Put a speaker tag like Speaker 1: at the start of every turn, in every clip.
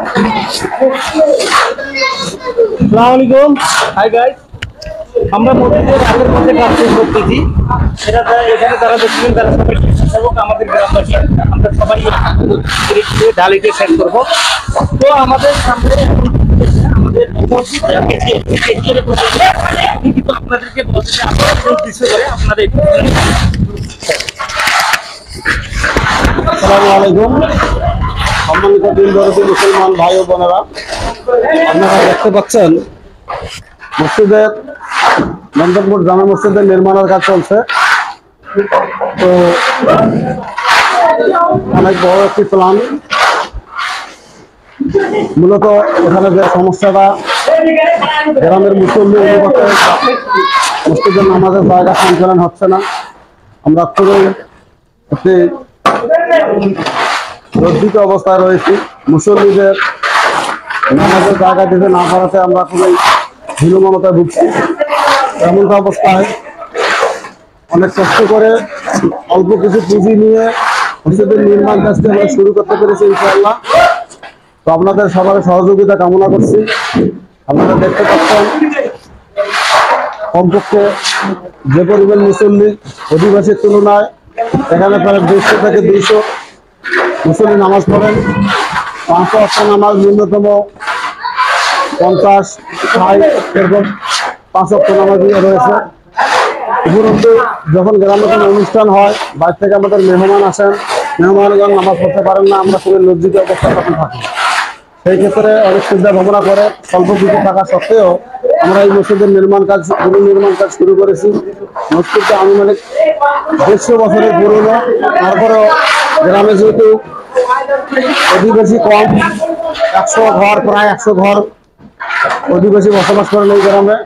Speaker 1: আসসালামু আলাইকুম। Hi guys, আমরা মসজিদের আগের মধ্যে কাজ শেষ করতেছি। এখানে যারা দেখছেন তারা সবাই এবং আমাদের গ্রামবাসী আমরা সবাই ঢালিতে শেষ করবো। তো আমাদের সামনে আমাদের আপনাদেরকে বলতে দৃশ্য করে আপনাদের।
Speaker 2: আসসালামু আলাইকুম। সম্মানিত দিনদরদি মুসলমান ভাই ও বোনেরা, আপনারা দেখতে পাচ্ছেন মসজিদের নন্দনপুর জামে মসজিদের নির্মাণের কাজ চলছে। তো অনেক বড় একটি প্ল্যান। মূলত এখানে যে সমস্যাটা, গ্রামের মুসল্লি অনুপাতে মসজিদের নামাজের জায়গা সঞ্চালন হচ্ছে না। আমরা খুবই একটি লজ্জিত অবস্থায় রয়েছি। মুসল্লিদের নামাজের জায়গা দিতে না পারাতে আমরা খুবই হীনমনতায় ভুগছি। এমনটা অবস্থায় অনেক কষ্ট করে অল্প কিছু পুঁজি নিয়ে মসজিদের নির্মাণ কাজটি আমরা শুরু করতে পেরেছি ইনশাআল্লাহ। তো আপনাদের সবার সহযোগিতা কামনা করছি। আপনারা দেখতে পাচ্ছেন কমপক্ষে যে পরিমাণ মুসল্লি অধিবাসীর তুলনায় এখানে প্রায় 150 থেকে 200 মুসল্লি নামাজ পড়েন। 5 ওয়াক্ত নামাজ ন্যূনতম 50, 60 এরকম 5 ওয়াক্ত নামাজ রয়েছে। উপরন্তু যখন গ্রামে কোনো অনুষ্ঠান হয়, বাইরে থেকে আমাদের মেহমান আসেন, মেহমানগণ নামাজ পড়তে পারেন না, আমরা খুবই লজ্জিত অবস্থায় তখন থাকি। সেই ক্ষেত্রে অনেক চিন্তা ভাবনা করে স্বল্প কিছু থাকা সত্ত্বেও আমরা এই মসজিদের নির্মাণ কাজ শুরু করেছি। মসজিদটা আনুমানিক 150 বছরের পুরনো। তারপরেও গ্রামে যেহেতু অধিবাসী কম, 100 ঘর, প্রায় 100 ঘর অধিবাসী বসবাস করেন এই গ্রামে।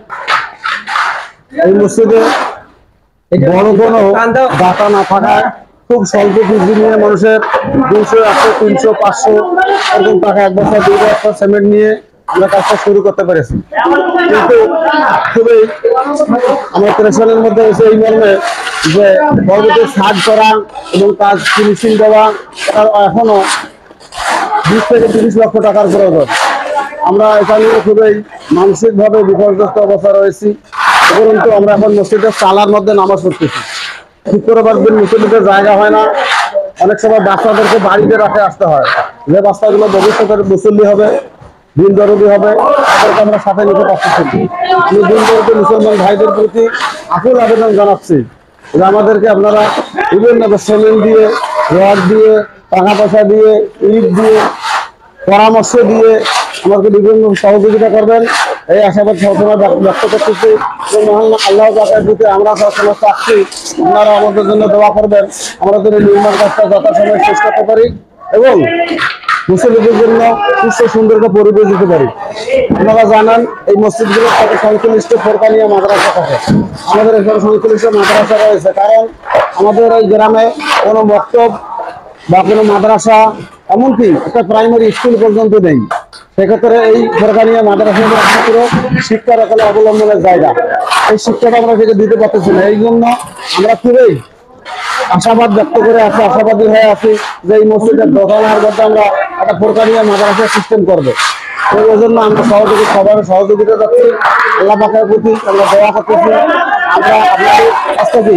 Speaker 2: এই মসজিদে বড় কোনো দাতা না থাকায় খুব স্বল্প পুঁজি নিয়ে মানুষের 200, 100, 300, 500 এরকম টাকা, 1 বছর 2 বছর সিমেন্ট নিয়ে আমরা কাজটা শুরু করতে পেরেছি। কিন্তু খুবই আমার প্রেশারের মধ্যে এসে এই মর্মে যে পরবর্তী ছাদ করা এবং কাজ ফিনিশিং দেওয়া এখনো 20 থেকে 30 লক্ষ টাকার প্রয়োজন। আমরা এখানে খুবই মানসিকভাবে বিপর্যস্ত অবস্থা রয়েছি। উপরন্তু আমরা এখন মসজিদের চালার মধ্যে নামাজ পড়তেছি। শুক্রবার দিন মুসল্লিদের জায়গা হয় না। অনেক সময় বাচ্চাদেরকে বাড়িতে রাখে আসতে হয়। যে বাচ্চাগুলো ভবিষ্যতের মুসল্লি হবে, দিন দরদি হবে, তাদেরকে আমরা সাথে নিতে পারতেছি। আমি দিন দরদি মুসলমান ভাইদের প্রতি আকুল আবেদন জানাচ্ছি যে আমাদেরকে আপনারা বিভিন্ন সিমেন্ট দিয়ে, রড দিয়ে, টাকা পয়সা দিয়ে, ইট দিয়ে, পরামর্শ দিয়ে আমাকে বিভিন্ন সহযোগিতা করবেন, এই আশাবাদ সবসময় ব্যক্ত করতেছি। আল্লাহ পাকের প্রতি আমরা সবসময় চাচ্ছি আপনারা আমাদের জন্য দোয়া করবেন, আমরা যদি নির্মাণ কাজটা যথাসময়ে শেষ করতে পারি এবং মুসল্লিদের জন্য সুস্থ সুন্দর একটা পরিবেশ দিতে পারি। আপনারা জানেন এই মসজিদগুলোর সাথে সংশ্লিষ্ট ফোরকানিয়া মাদ্রাসা থাকে। আমাদের এখানে সংশ্লিষ্ট মাদ্রাসা রয়েছে, কারণ আমাদের এই গ্রামে কোনো মক্তব বা কোনো মাদ্রাসা, এমনকি একটা প্রাইমারি স্কুল পর্যন্ত নেই। সেক্ষেত্রে এই ফোরকানিয়া মাদ্রাসার একমাত্র শিক্ষার এখানে অবলম্বনের জায়গা। এই শিক্ষাটা আমরা থেকে দিতে পারতেছি না। এই জন্য আমরা খুবই আশাবাদ ব্যক্ত করে আছি, আশাবাদী হয়ে আছি যে এই মসজিদের দোকানের মধ্যে আমরা একটা ফোরকানিয়া মাদ্রাসা সিস্টেম করবো। এই জন্য আমরা সবার সহযোগিতা যাচ্ছি। আল্লাহ পাকের প্রতি আমরা দোয়া করতেছি। আমরা আপনাদের কাছ থেকে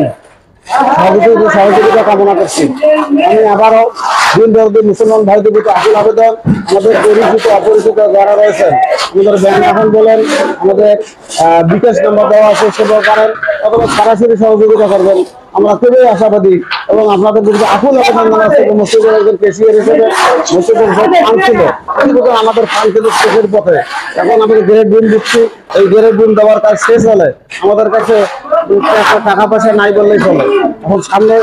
Speaker 2: সহযোগিতা কামনা করছি। আমি আবারও দিন দরদি মুসলমান ভাইদের প্রতি আকুল আবেদন, আমাদের পরিচিত অপরিচিত যারা রয়েছেন, আমাদের ব্যাংক অ্যাকাউন্ট বলেন, আমাদের বিকাশ নাম্বার দেওয়া আছে, সেটাও পারেন, অথবা সরাসরি সহযোগিতা করবেন। আমরা খুবই আশাবাদী এবং আপনাদের প্রতি আকুল আবেদন জানাচ্ছি। মসজিদের একজন কেশিয়ার হিসেবে মসজিদের যে ফান্ড ছিল, আমাদের ফান্ড কিন্তু শেষের পথে। এখন আমাদের গ্রেড বিল দিচ্ছি। এই গ্রেড বিল দেওয়ার কাজ শেষ হলে আমাদের কাছে টাকা পয়সা নাই বললেই চলে। এখন সামনে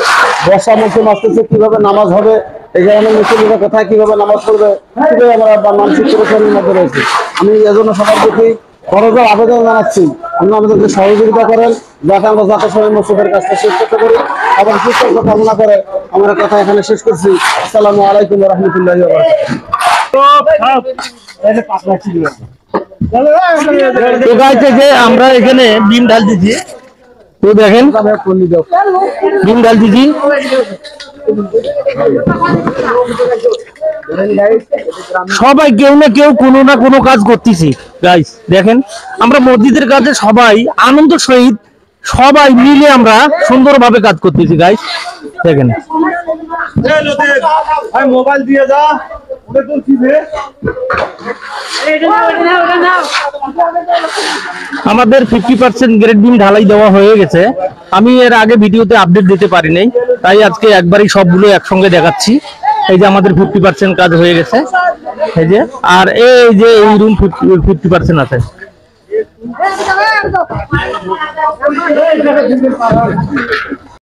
Speaker 2: বর্ষা মৌসুম আসতেছে, কিভাবে নামাজ হবে, এই গ্রামের মুসলিমরা কোথায় কিভাবে নামাজ পড়বে, সেটাই আমরা মানসিক পরিশ্রমের মধ্যে রয়েছি। আমি এজন্য সবার প্রতি করজোর আবেদন জানাচ্ছি, আপনারা আমাদেরকে সহযোগিতা করেন যাতে আমরা যত সময় মসজিদের কাজটা শেষ করতে পারি। আবার সুস্থতা কামনা করে আমার কথা এখানে শেষ করছি। আসসালামু আলাইকুম ওয়া রাহমাতুল্লাহি ওয়া বারাকাতুহু।
Speaker 1: তো গাইছে যে আমরা এখানে ডিম ঢাল দিচ্ছি। তো দেখেন ডিম ডাল দিদি সবাই কেউ না কেউ কোনো না কোনো কাজ করতেছি গাইস। দেখেন আমরা মসজিদের কাজে সবাই আনন্দ সহিত সবাই মিলে আমরা সুন্দরভাবে কাজ করতেছি গাইস। দেখেন
Speaker 2: মোবাইল দিয়ে যা
Speaker 1: আমাদের 50% গ্রেড বিম ঢালাই দেওয়া হয়ে গেছে। আমি এর আগে ভিডিওতে আপডেট দিতে পারি নাই, তাই আজকে একবারই সবগুলো একসঙ্গে দেখাচ্ছি। এই যে আমাদের 50% কাজ হয়ে গেছে, এই যে, আর এই যে এই রুম 50% আছে।